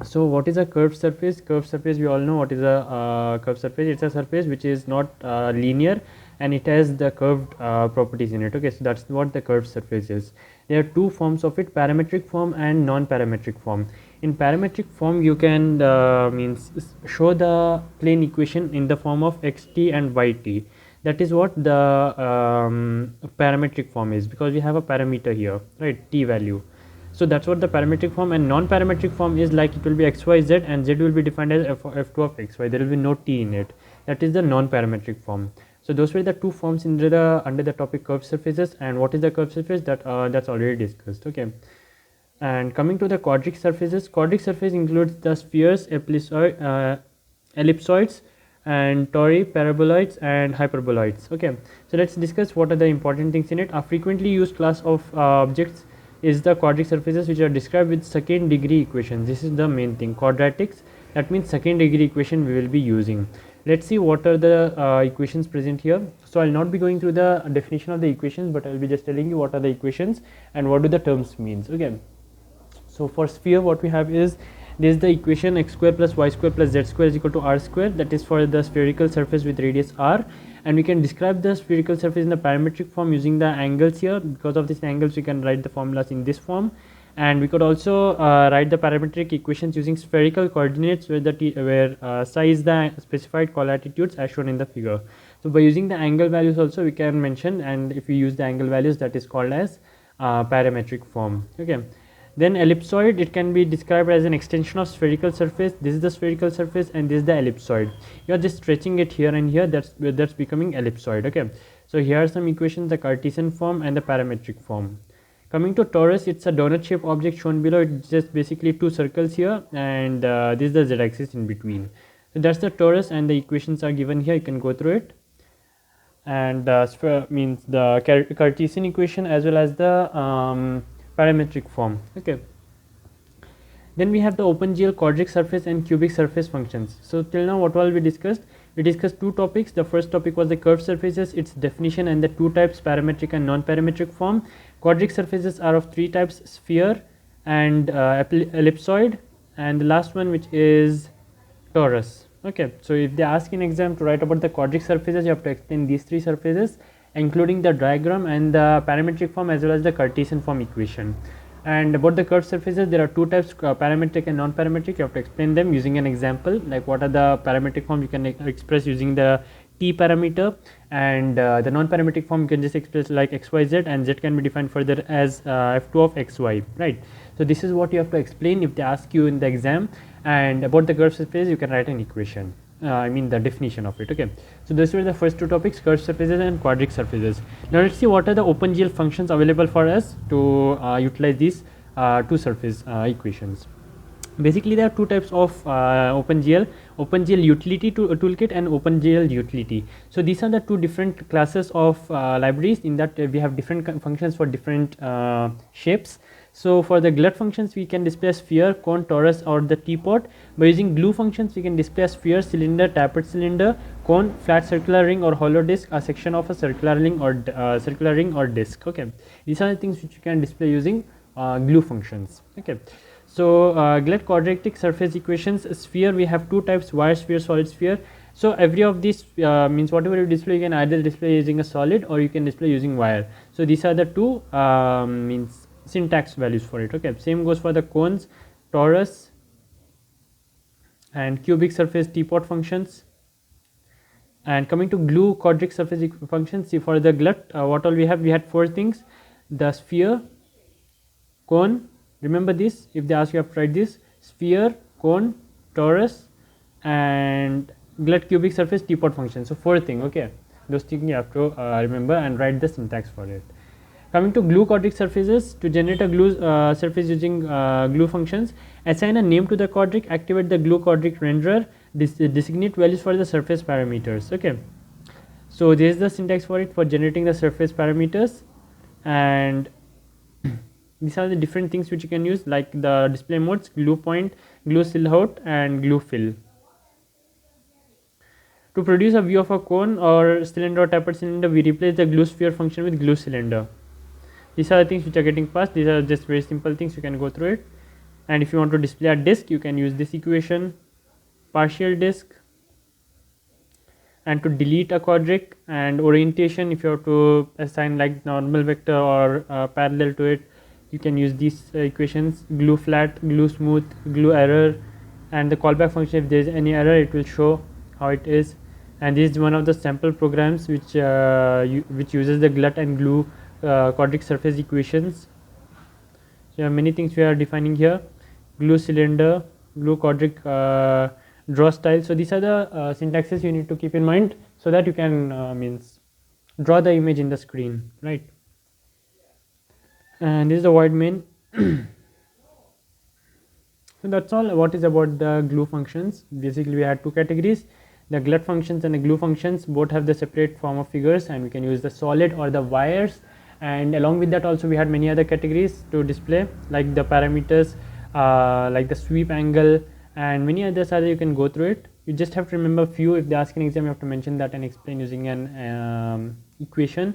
so what is a curved surface? Curved surface, we all know what is a curved surface. It's a surface which is not linear and it has the curved properties in it. Okay, so that's what the curved surface is. There are two forms of it: parametric form and non-parametric form. In parametric form, you can means show the plane equation in the form of xt and yt. That is what the parametric form is, because we have a parameter here, right, t value. So that's what the parametric form. And non-parametric form is like it will be x, y, z, and z will be defined as f2 of x, y. There will be no t in it. That is the non-parametric form. So those were the two forms under the topic curved surfaces. And what is the curved surface? That's already discussed. Okay. And coming to the quadric surfaces, quadric surface includes the spheres, ellipsoids, and tori, paraboloids, and hyperboloids. Okay, so let's discuss what are the important things in it. A frequently used class of objects is the quadric surfaces, which are described with second degree equations. This is the main thing, quadratics. That means second degree equation we will be using. Let's see what are the equations present here. So I'll not be going through the definition of the equations, but I'll be just telling you what are the equations and what do the terms means. Okay, so for sphere, what we have is this is the equation: x square plus y square plus z square is equal to r square. That is for the spherical surface with radius r. And we can describe the spherical surface in the parametric form using the angles here. Because of these angles, we can write the formulas in this form. And we could also write the parametric equations using spherical coordinates, where psi is the specified colatitudes as shown in the figure. So by using the angle values also we can mention, and if we use the angle values, that is called as parametric form. Okay. Then ellipsoid, it can be described as an extension of spherical surface. This is the spherical surface and this is the ellipsoid. You are just stretching it here and here, that's becoming ellipsoid. Okay, so here are some equations: the Cartesian form and the parametric form. Coming to torus, it's a donut shaped object shown below. It's just basically two circles here, and this is the z-axis in between. So that's the torus, and the equations are given here. You can go through it. And means the Cartesian equation as well as the parametric form. Okay, then we have the OpenGL quadric surface and cubic surface functions. So till now what all we discussed? We discussed two topics. The first topic was the curved surfaces, its definition, and the two types, parametric and non-parametric form. Quadric surfaces are of three types: sphere and ellipsoid, and the last one, which is torus. Okay, so if they ask in exam to write about the quadric surfaces, you have to explain these three surfaces, including the diagram and the parametric form as well as the Cartesian form equation. And about the curved surfaces, there are two types, parametric and non-parametric. You have to explain them using an example, like what are the parametric form you can express using the t parameter, and the non-parametric form you can just express like x, y, z, and z can be defined further as f2 of x, y, right? So this is what you have to explain if they ask you in the exam. And about the curved surface, you can write an equation. I mean the definition of it. Okay, so those were the first two topics, curved surfaces and quadric surfaces. Now let's see what are the OpenGL functions available for us to utilize these two surface equations. Basically there are two types of OpenGL utility toolkit and OpenGL utility. So these are the two different classes of libraries, in that we have different functions for different shapes. So for the glut functions, we can display a sphere, cone, torus, or the teapot. By using glue functions, we can display a sphere, cylinder, tapered cylinder, cone, flat circular ring, or hollow disk, a section of a circular ring or disk. Okay, these are the things which you can display using glue functions. Okay, so glut quadratic surface equations. Sphere, we have two types: wire sphere, solid sphere. So every of these means whatever you display, you can either display using a solid or you can display using wire. So these are the two means syntax values for it. Okay, same goes for the cones, torus, and cubic surface teapot functions. And coming to glue quadric surface functions, see for the glut, what all we have, we had 4 things: the sphere, cone, remember this, if they ask you have tried this: sphere, cone, torus, and glut cubic surface teapot function. So 4 things, okay, those things you have to remember and write the syntax for it. Coming to glue quadric surfaces, to generate a glue surface using glue functions, assign a name to the quadric, activate the glue quadric renderer, designate values for the surface parameters. Okay, so this is the syntax for it, for generating the surface parameters. And these are the different things which you can use, like the display modes: glue point, glue silhouette, and glue fill. To produce a view of a cone or cylinder or tapered cylinder, we replace the glue sphere function with glue cylinder. These are the things which are getting passed. These are just very simple things, you can go through it. And if you want to display a disk, you can use this equation: partial disk. And to delete a quadric, and orientation, if you have to assign like normal vector or parallel to it, you can use these equations: glue flat, glue smooth, glue error. And the callback function, if there is any error, it will show how it is. And this is one of the sample programs which which uses the glut and glue quadric surface equations. So there are many things we are defining here: glue cylinder, glue quadric draw style. So these are the syntaxes you need to keep in mind, so that you can means draw the image in the screen, right? And this is the void main. So that's all what is about the glue functions. Basically we had 2 categories: the glut functions and the glue functions. Both have the separate form of figures, and we can use the solid or the wires. And along with that also we had many other categories to display, like the parameters, like the sweep angle, and many others are there. You can go through it. You just have to remember few. If they ask an exam, you have to mention that and explain using an equation.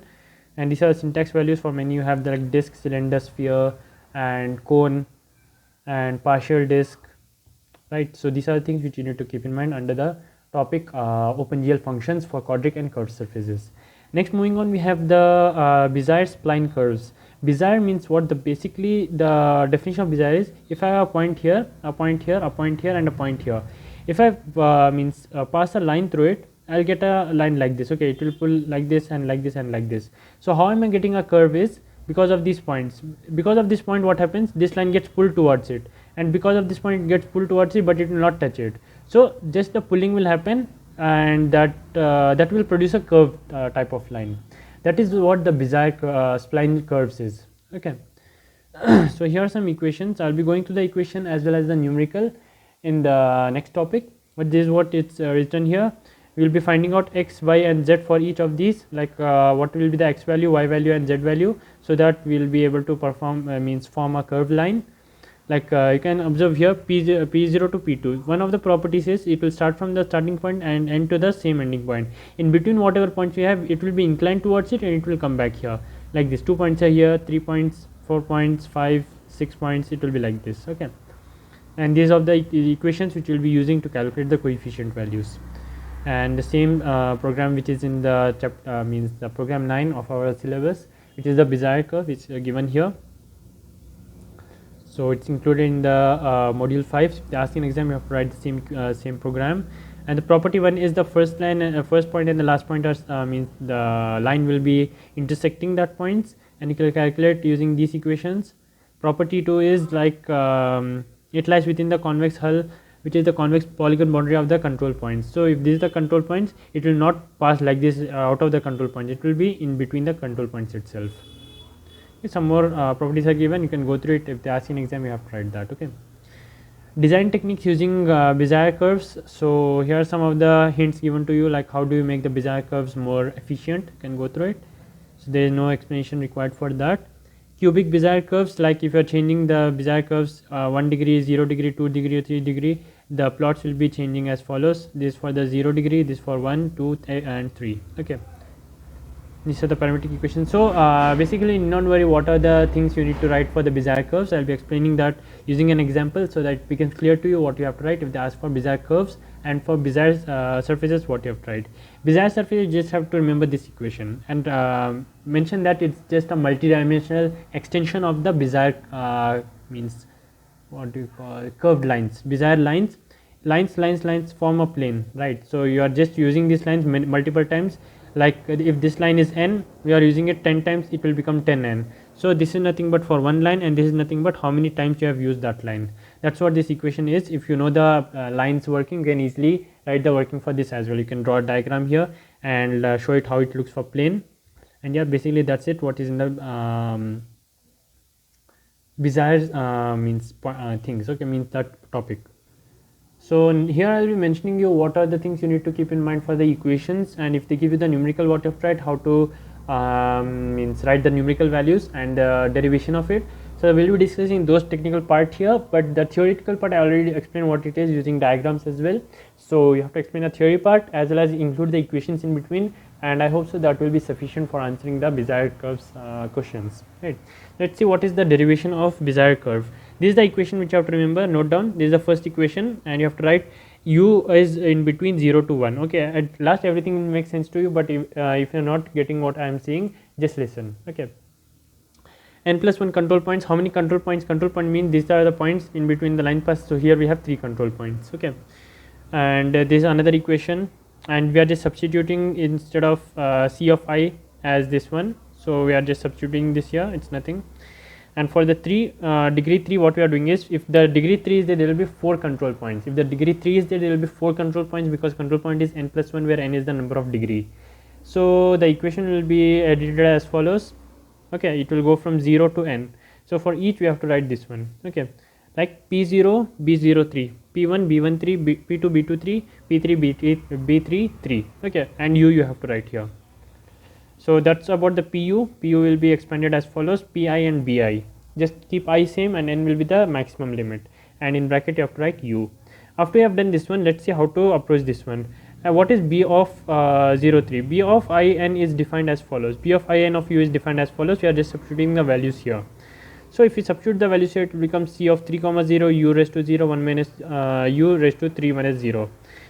And these are the syntax values for many. You have the like disk, cylinder, sphere, and cone, and partial disk, right? So these are the things which you need to keep in mind under the topic OpenGL functions for quadric and curved surfaces. Next, moving on, we have the Bezier spline curves. Bezier means what? The basically the definition of Bezier is, if I have a point here, a point here, a point here, and a point here, if I pass a line through it, I'll get a line like this. Okay, it will pull like this and like this and like this. So how am I getting a curve is because of these points. Because of this point, what happens? This line gets pulled towards it, and because of this point it gets pulled towards it, but it will not touch it. So just the pulling will happen, and that will produce a curved type of line. That is what the Bezier spline curves is. Okay. So here are some equations. I'll be going to the equation as well as the numerical in the next topic, but this is what it's written here. We will be finding out x, y, and z for each of these, like what will be the x value, y value, and z value, so that we will be able to perform form a curved line. Like you can observe here, p0 to p2. One of the properties is it will start from the starting point and end to the same ending point. In between whatever points we have, it will be inclined towards it, and it will come back here like this. 2 points are here, 3 points, 4 points, 5, 6 points. It will be like this. Okay, and these are the equations which we will be using to calculate the coefficient values. And the same program which is in the chapter the program 9 of our syllabus, which is the Bezier curve, which is given here. So it's included in the module 5. If they ask an exam, you have to write the same program. And the property 1 is the first line, first point and the last point are means the line will be intersecting that points, and you can calculate using these equations. Property 2 is like it lies within the convex hull, which is the convex polygon boundary of the control points. So if this is the control points, it will not pass like this out of the control points. It will be in between the control points itself. Okay, some more properties are given. You can go through it. If they ask in exam, you have tried that. Okay. Design techniques using Bezier curves. So here are some of the hints given to you, like how do you make the Bezier curves more efficient. You can go through it. So there is no explanation required for that. Cubic Bezier curves, like if you are changing the Bezier curves 1 degree, 0 degree, 2 degree, 3 degree, the plots will be changing as follows. This for the 0 degree, this for 1, 2, and 3. Okay, these are the parametric equations. So basically, not worry what are the things you need to write for the Bezier curves. I'll be explaining that using an example, so that it becomes clear to you what you have to write if they ask for Bezier curves, and for Bezier surfaces what you have tried. Bezier surface, you just have to remember this equation and mention that it's just a multi-dimensional extension of the Bezier what do you call curved lines, Bezier lines. lines form a plane, right? So you are just using these lines multiple times. Like if this line is n, we are using it 10 times, it will become 10n. So this is nothing but for one line, and this is nothing but how many times you have used that line. That's what this equation is. If you know the lines working, you can easily write the working for this as well. You can draw a diagram here and show it how it looks for plane. And yeah, basically that's it. What is in the Bezier means things, okay, means that topic. So here I will be mentioning you what are the things you need to keep in mind for the equations, and if they give you the numerical what you have tried, how to means write the numerical values and the derivation of it. So we will be discussing those technical part here, but the theoretical part I already explained what it is using diagrams as well. So you have to explain the theory part as well as include the equations in between, and I hope so that will be sufficient for answering the Bezier curves questions. Right. Let's see what is the derivation of Bezier curve. This is the equation which you have to remember, note down. This is the first equation, and you have to write u is in between 0 to 1. Okay, at last everything will make sense to you, but if you are not getting what I am saying, just listen. Okay. N plus 1 control points. How many control points? Control point means these are the points in between the line pass. So here we have 3 control points. Okay, and this is another equation, and we are just substituting instead of c of I as this one. So we are just substituting this here. It's nothing. And for the degree 3, what we are doing is, if the degree 3 is there, there will be 4 control points. If the degree 3 is there, there will be 4 control points, because control point is n plus 1, where n is the number of degree. So the equation will be edited as follows. Okay, it will go from 0 to n. So for each we have to write this one. Okay, like p0 b0 3, p1 b1 3, p2 b2 3, p3 b3 3. Okay, and you have to write here. So that's about the pu. Pu will be expanded as follows: pi and bi. Just keep I same, and n will be the maximum limit, and in bracket you have to write u. After you have done this one, let's see how to approach this one. What is b of 0 3? B of I n is defined as follows. B of I n of u is defined as follows. We are just substituting the values here. So if you substitute the values here, it will become c of 3 comma 0 u raised to 0 1 minus u raised to 3 minus 0.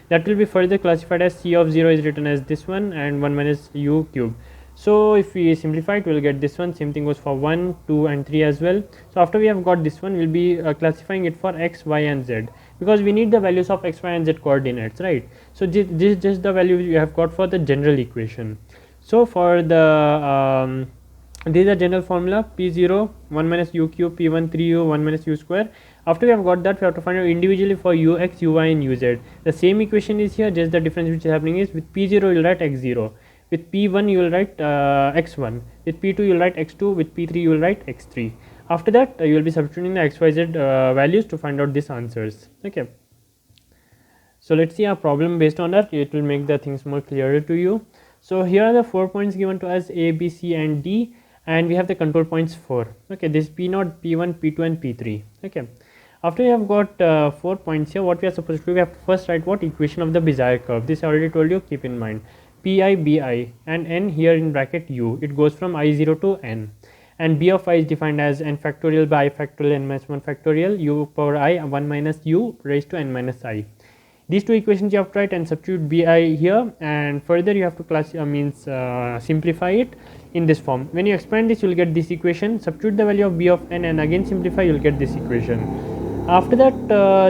That will be further classified as c of 0 is written as this one, and 1 minus u cube. So if we simplify it, we will get this one. Same thing goes for 1, 2 and 3 as well. So after we have got this one, we will be classifying it for x, y and z, because we need the values of x, y and z coordinates, right? So this is just the value we have got for the general equation. So for the this is the general formula: p0 1 minus u cube, p1 3u 1 minus u square. After we have got that, we have to find out individually for ux, uy and uz. The same equation is here, just the difference which is happening is with p0 you will write x0, with p1 you will write x1, with p2 you will write x2, with p3 you will write x3. After that you will be substituting the xyz values to find out these answers. Okay, so let's see a problem based on that. It will make the things more clearer to you. So here are the 4 points given to us: a, b, c and d, and we have the control points 4. Okay, this p0, p1, p2 and p3. Okay, after we have got 4 points here, what we are supposed to do, we have to first write what equation of the Bezier curve. This I already told you, keep in mind. Pi, bi and n here in bracket u, it goes from I0 to n, and b of I is defined as n factorial by I factorial n minus 1 factorial u power I 1 minus u raised to n minus I. These two equations you have to write and substitute bi here, and further you have to simplify it in this form. When you expand this, you will get this equation. Substitute the value of b of n and again simplify, you will get this equation. After that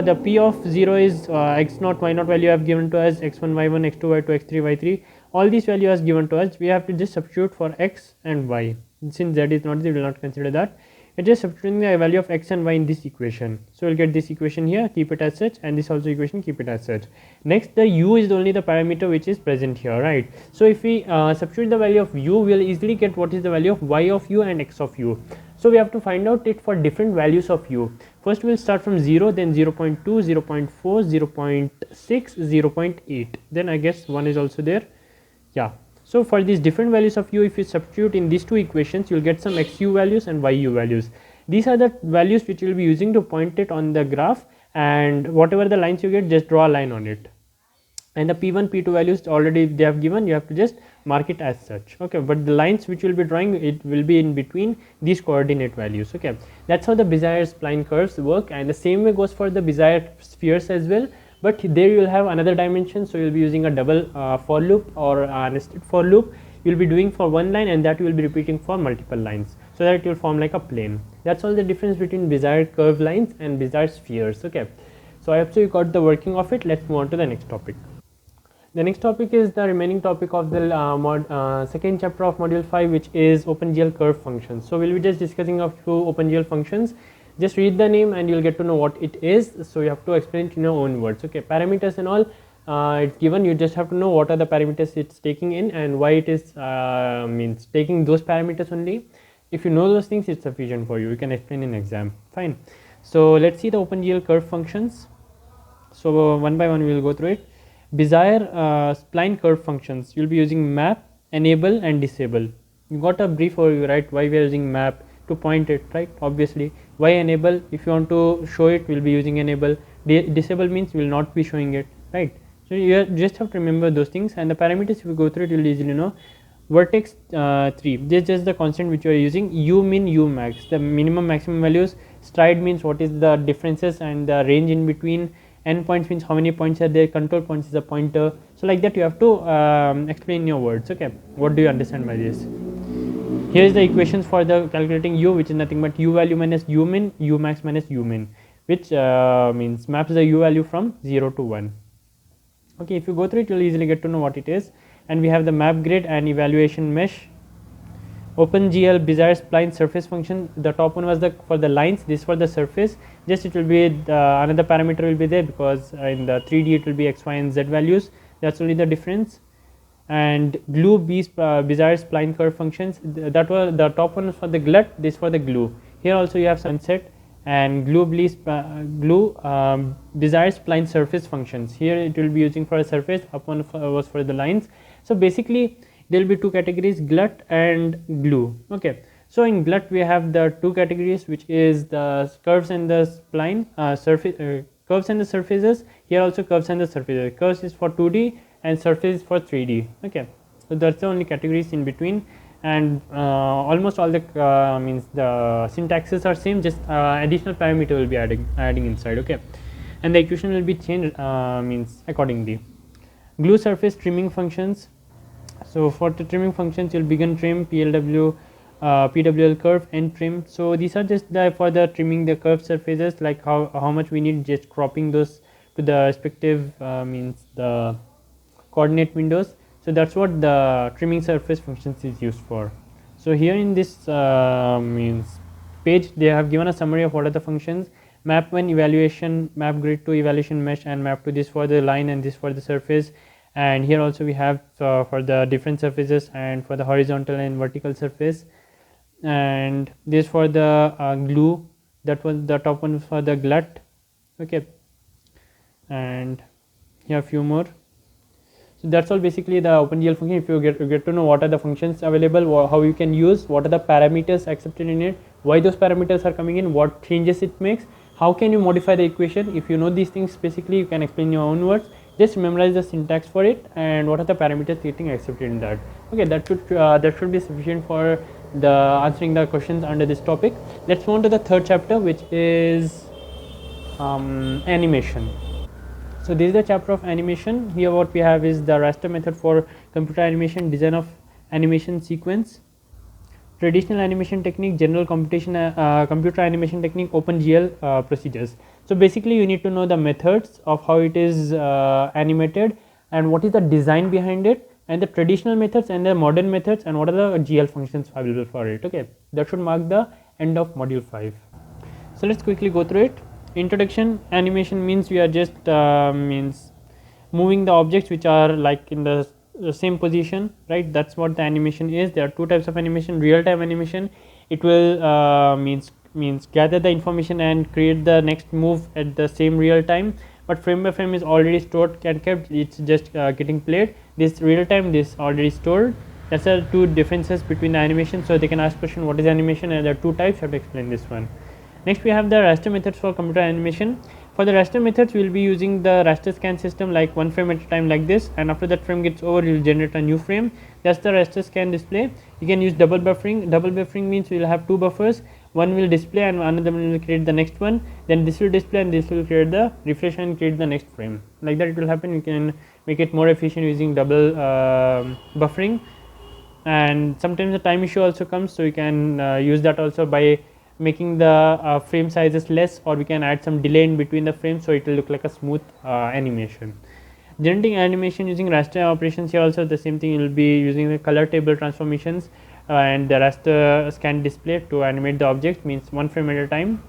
the p of 0 is x0 y0 value I have given to us, x1 y1 x2 y2 x3 y3. All these values given to us, we have to just substitute for x and y. Since z is not there, we will not consider that. We are just substituting the value of x and y in this equation. So we will get this equation here, keep it as such, and this also equation, keep it as such. Next, the u is only the parameter which is present here, right? So if we substitute the value of u, we will easily get what is the value of y of u and x of u. So we have to find out it for different values of u. First we will start from 0, then 0.2, 0.4, 0.6, 0.8. Then I guess 1 is also there. Yeah. So for these different values of u, if you substitute in these two equations, you will get some xu values and yu values. These are the values which you will be using to point it on the graph, and whatever the lines you get, just draw a line on it. And the p1, p2 values already they have given, you have to just mark it as such. Okay, but the lines which you will be drawing, it will be in between these coordinate values. Okay, that's how the Bezier spline curves work, and the same way goes for the Bezier spheres as well. But there you will have another dimension, so you will be using a double for loop or a nested for loop. You will be doing for one line, and that you will be repeating for multiple lines, so that it will form like a plane. That's all the difference between Bezier curve lines and Bezier spheres. Okay, So I hope so you got the working of it. Let's move on to the next topic. The next topic is the remaining topic of the second chapter of module 5, which is OpenGL curve functions. So we'll be just discussing a few OpenGL functions. Just read the name and you'll get to know what it is. So you have to explain it in your own words. Okay, parameters and all it's given. You just have to know what are the parameters it's taking in and why it is means taking those parameters only. If you know those things, it's sufficient for you. You can explain in exam. Fine. So let's see the OpenGL curve functions. So one by one we will go through it. Bezier spline curve functions. You'll be using map, enable, and disable. You got a brief overview, right? Why we are using map to point it, right? Obviously. Why enable? If you want to show it, we'll be using enable. Disable means we will not be showing it, right? So you just have to remember those things, and the parameters, if you go through it, you'll easily know. Vertex 3, this is just the constant which you are using. U min, U max, the minimum maximum values. Stride means what is the differences and the range in between. Endpoints means how many points are there. Control points is a pointer. So like that you have to explain your words. Okay, what do you understand by this? Here is the equations for the calculating u, which is nothing but u value minus u min, u max minus u min, which means maps the u value from 0 to 1. Okay, if you go through it, you'll easily get to know what it is. And we have the map grid and evaluation mesh. OpenGL Bezier spline surface function. The top one was for the lines. This for the surface. Just it will be another parameter will be there, because in the 3D it will be x, y, and z values. That's only the difference. And glue Bezier spline curve functions. That was the top one for the glut. This for the glue. Here also you have sunset and glue Bezier spline surface functions. Here it will be using for a surface. Up one was for the lines. So basically there will be two categories, glut and glue. Okay, so in glut we have the two categories, which is the curves and the spline curves and the surfaces. Here also curves and the surfaces. Curves is for 2D and surface is for 3D. Okay, so that's the only categories in between, and almost all the means the syntaxes are same, just additional parameter will be adding inside. Okay, and the equation will be changed means accordingly. Glue surface trimming functions. So for the trimming functions, you'll begin trim, PLW, PWL curve, and trim. So these are just for the trimming the curved surfaces, like how much we need, just cropping those to the respective means the coordinate windows. So that's what the trimming surface functions is used for. So here in this means page, they have given a summary of what are the functions. Map 1 evaluation, map grid 2 evaluation mesh, and map 2 this for the line and this for the surface. And here also we have for the different surfaces and for the horizontal and vertical surface, and this for the glue. That was the top one for the glut. Okay, and here a few more. So that's all basically the OpenGL function. If you get to know what are the functions available, how you can use, what are the parameters accepted in it, why those parameters are coming in, what changes it makes, how can you modify the equation. If you know these things, basically you can explain your own words. Just memorize the syntax for it and what are the parameters getting accepted in that. Okay, that should be sufficient for the answering the questions under this topic. Let's move on to the third chapter, which is animation. So this is the chapter of animation. Here what we have is the raster method for computer animation, design of animation sequence, traditional animation technique, general computer animation technique, OpenGL procedures. So basically you need to know the methods of how it is animated and what is the design behind it, and the traditional methods and the modern methods, and what are the GL functions available for it. Okay, that should mark the end of module 5. So let's quickly go through it. Introduction. Animation means we are just means moving the objects which are like in the same position, right? That's what the animation is. There are two types of animation. Real time animation, it will means gather the information and create the next move at the same real time, but frame by frame is already stored and kept. It's just getting played. This real time, this already stored. That's the two differences between the animation. So they can ask question, what is animation, and there are two types. I have to explain this one. Next we have the raster methods for computer animation. For the raster methods, we will be using the raster scan system, like one frame at a time like this, and after that frame gets over, you will generate a new frame. That's the raster scan display. You can use double buffering. Double buffering means we will have two buffers. One will display and another one will create the next one. Then this will display and this will create the refresh and create the next frame. Like that it will happen. You can make it more efficient using double buffering. And sometimes the time issue also comes, so you can use that also by making the frame sizes less, or we can add some delay in between the frames so it will look like a smooth animation. Generating animation using raster operations, here also the same thing, you will be using the color table transformations and the raster scan display to animate the object, means one frame at a time.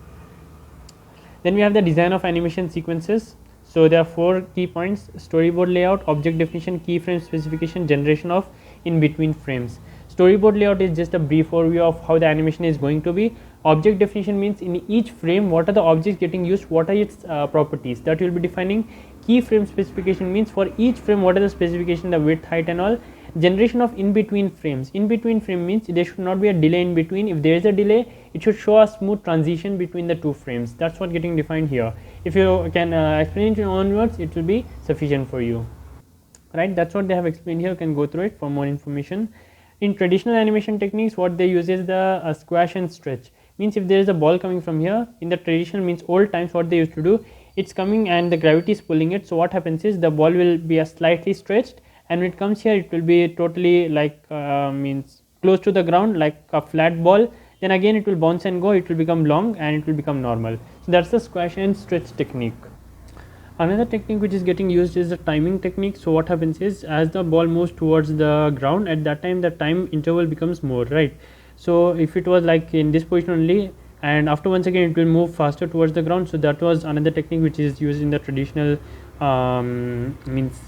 Then we have the design of animation sequences. So there are 4 key points: storyboard layout, object definition, keyframe specification, generation of in between frames. Storyboard layout is just a brief overview of how the animation is going to be. Object definition means in each frame what are the objects getting used, what are its properties, that you will be defining. Keyframe specification means for each frame what are the specification, the width, height and all. Generation of in between frames. In between frame means there should not be a delay in between. If there is a delay, it should show a smooth transition between the 2 frames. That's what getting defined here. If you can explain it in your own words, it will be sufficient for you, right? That's what they have explained here. You can go through it for more information. In traditional animation techniques, what they use is the squash and stretch. Means if there is a ball coming from here, in the traditional, means old times, what they used to do, it's coming and the gravity is pulling it. So what happens is the ball will be slightly stretched, and when it comes here it will be totally like means close to the ground like a flat ball. Then again it will bounce and go, it will become long and it will become normal. So that's the squash and stretch technique. Another technique which is getting used is the timing technique. So what happens is, as the ball moves towards the ground, at that time the time interval becomes more, right? So if it was like in this position only, and after once again it will move faster towards the ground. So that was another technique which is used in the traditional means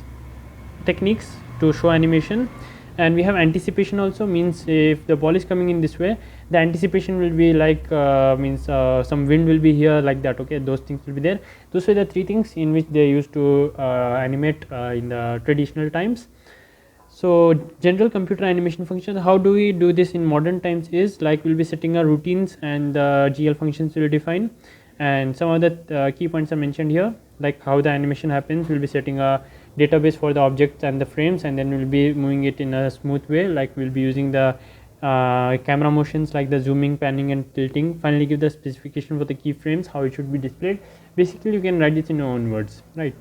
techniques to show animation. And we have anticipation also, means if the ball is coming in this way, the anticipation will be like means some wind will be here like that, okay, those things will be there. Those were the 3 things in which they used to animate in the traditional times. So general computer animation function, how do we do this in modern times is like we'll be setting our routines and the GL functions will define, and some of the key points are mentioned here, like how the animation happens. We'll be setting a database for the objects and the frames, and then we'll be moving it in a smooth way, like we'll be using the camera motions like the zooming, panning and tilting. Finally give the specification for the keyframes, how it should be displayed. Basically you can write this in your own words, right?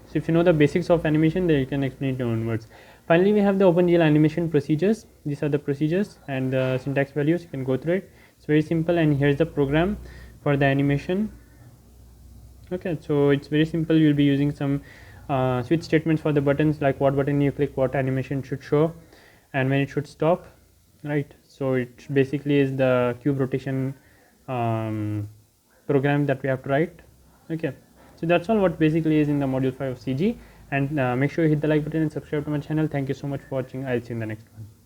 So if you know the basics of animation, then you can explain it in your own words. Finally we have the OpenGL animation procedures. These are the procedures and the syntax values, you can go through it. It's very simple, and here's the program for the animation. Okay, so it's very simple. You'll be using some switch statements for the buttons, like what button you click, what animation should show and when it should stop, right? So it basically is the cube rotation program that we have to write. Okay, so that's all what basically is in the module 5 of CG. And make sure you hit the like button and subscribe to my channel. Thank you so much for watching. I'll see you in the next one.